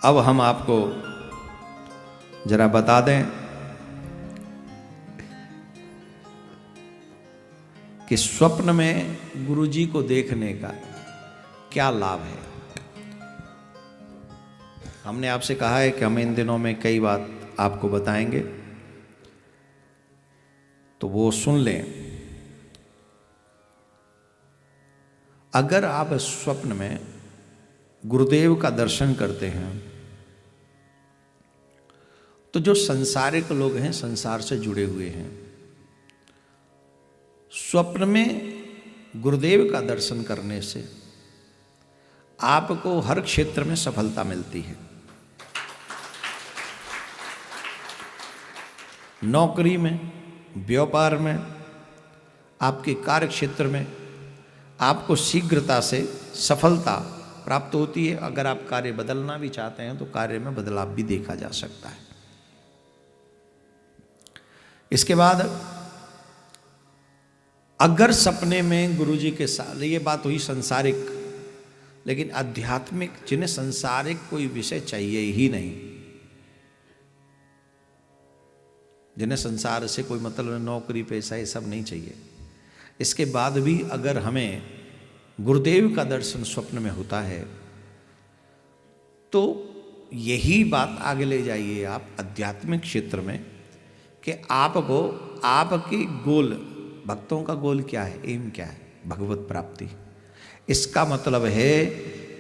अब हम आपको जरा बता दें कि स्वप्न में गुरुजी को देखने का क्या लाभ है। हमने आपसे कहा है कि हम इन दिनों में कई बात आपको बताएंगे, तो वो सुन लें। अगर आप स्वप्न में गुरुदेव का दर्शन करते हैं तो जो संसारिक लोग हैं, संसार से जुड़े हुए हैं, स्वप्न में गुरुदेव का दर्शन करने से आपको हर क्षेत्र में सफलता मिलती है। नौकरी में, व्यापार में, आपके कार्य क्षेत्र में आपको शीघ्रता से सफलता प्राप्त होती है। अगर आप कार्य बदलना भी चाहते हैं तो कार्य में बदलाव भी देखा जा सकता है। इसके बाद अगर सपने में गुरुजी के साथ, ये बात हुई संसारिक, लेकिन आध्यात्मिक, जिन्हें संसारिक कोई विषय चाहिए ही नहीं, जिन्हें संसार से कोई मतलब, नौकरी पैसा ये सब नहीं चाहिए, इसके बाद भी अगर हमें गुरुदेव का दर्शन स्वप्न में होता है तो यही बात आगे ले जाइए आप आध्यात्मिक क्षेत्र में कि आपको, आपकी गोल, भक्तों का गोल क्या है, एम क्या है, भगवत प्राप्ति। इसका मतलब है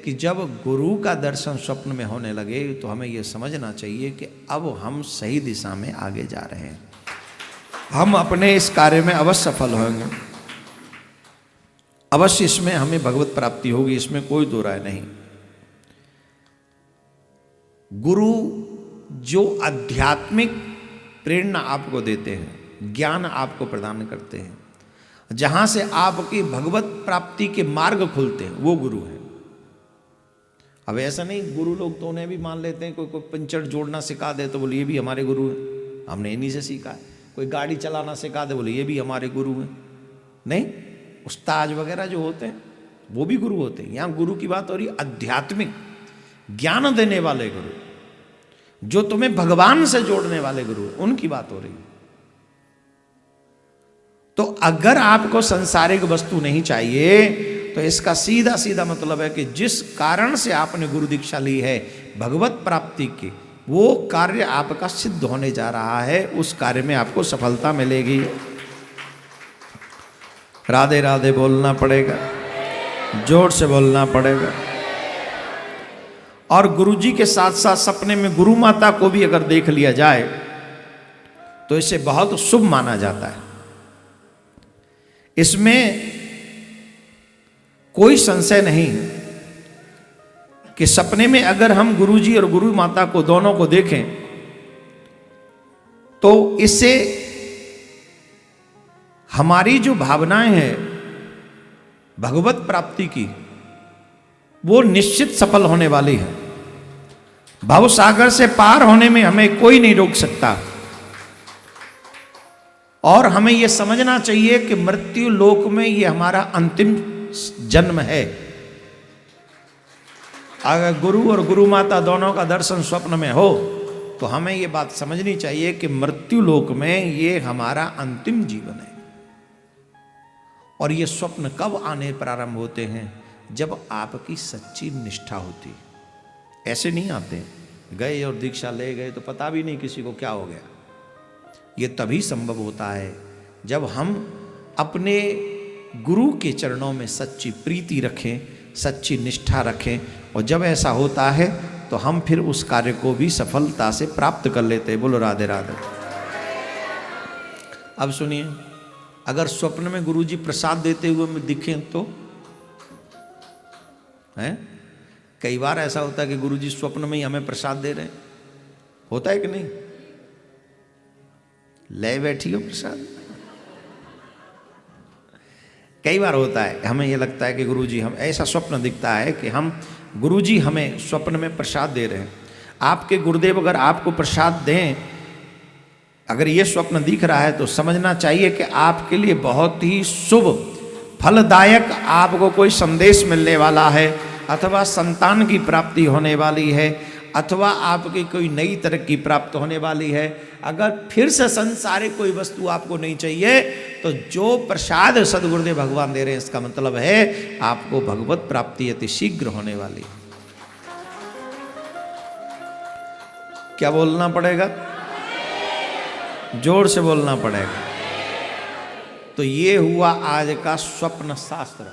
कि जब गुरु का दर्शन स्वप्न में होने लगे तो हमें यह समझना चाहिए कि अब हम सही दिशा में आगे जा रहे हैं, हम अपने इस कार्य में अवश्य सफल होंगे, अवश्य इसमें हमें भगवत प्राप्ति होगी, इसमें कोई दो राय नहीं। गुरु जो आध्यात्मिक प्रेरणा आपको देते हैं, ज्ञान आपको प्रदान करते हैं, जहां से आपकी भगवत प्राप्ति के मार्ग खुलते हैं, वो गुरु है। अब ऐसा नहीं, गुरु लोग तो उन्हें भी मान लेते हैं, कोई पंचर जोड़ना सिखा दे तो बोले ये भी हमारे गुरु हैं, हमने इन्हीं से सीखा है। कोई गाड़ी चलाना सिखा दे, बोले ये भी हमारे गुरु हैं। नहीं, उस्ताद वगैरह जो होते हैं वो भी गुरु होते हैं। यहाँ गुरु की बात हो रही आध्यात्मिक ज्ञान देने वाले गुरु, जो तुम्हें भगवान से जोड़ने वाले गुरु, उनकी बात हो रही है। तो अगर आपको सांसारिक वस्तु नहीं चाहिए तो इसका सीधा सीधा मतलब है कि जिस कारण से आपने गुरु दीक्षा ली है भगवत प्राप्ति की, वो कार्य आपका सिद्ध होने जा रहा है, उस कार्य में आपको सफलता मिलेगी। राधे राधे बोलना पड़ेगा, जोर से बोलना पड़ेगा। और गुरुजी के साथ साथ सपने में गुरु माता को भी अगर देख लिया जाए तो इसे बहुत शुभ माना जाता है। इसमें कोई संशय नहीं कि सपने में अगर हम गुरुजी और गुरु माता को दोनों को देखें तो इससे हमारी जो भावनाएं हैं भगवत प्राप्ति की, वो निश्चित सफल होने वाली है। भव सागर से पार होने में हमें कोई नहीं रोक सकता। और हमें यह समझना चाहिए कि मृत्यु लोक में यह हमारा अंतिम जन्म है। अगर गुरु और गुरु माता दोनों का दर्शन स्वप्न में हो तो हमें यह बात समझनी चाहिए कि मृत्यु लोक में यह हमारा अंतिम जीवन है। और ये स्वप्न कब आने प्रारंभ होते हैं? जब आपकी सच्ची निष्ठा होती। ऐसे नहीं आते, गए और दीक्षा ले गए तो पता भी नहीं किसी को क्या हो गया। ये तभी संभव होता है जब हम अपने गुरु के चरणों में सच्ची प्रीति रखें, सच्ची निष्ठा रखें। और जब ऐसा होता है तो हम फिर उस कार्य को भी सफलता से प्राप्त कर लेते हैं। बोलो राधे राधे। अब सुनिए, अगर स्वप्न में गुरुजी प्रसाद देते हुए दिखें तो हैं, कई बार ऐसा होता है कि गुरुजी स्वप्न में ही हमें प्रसाद दे रहे हैं, होता है कि नहीं? ले बैठी हो प्रसाद। कई बार होता है, हमें यह लगता है कि गुरुजी, हम ऐसा स्वप्न दिखता है कि हम गुरुजी हमें स्वप्न में प्रसाद दे रहे हैं। आपके गुरुदेव अगर आपको प्रसाद दें, अगर ये स्वप्न दिख रहा है तो समझना चाहिए कि आपके लिए बहुत ही शुभ फलदायक आपको कोई संदेश मिलने वाला है, अथवा संतान की प्राप्ति होने वाली है, अथवा आपकी कोई नई तरक्की प्राप्त होने वाली है। अगर फिर से संसारिक कोई वस्तु आपको नहीं चाहिए तो जो प्रसाद सदगुरुदेव भगवान दे रहे हैं, इसका मतलब है आपको भगवत प्राप्ति अति शीघ्र होने वाली। क्या बोलना पड़ेगा? जोर से बोलना पड़ेगा। तो ये हुआ आज का स्वप्न शास्त्र।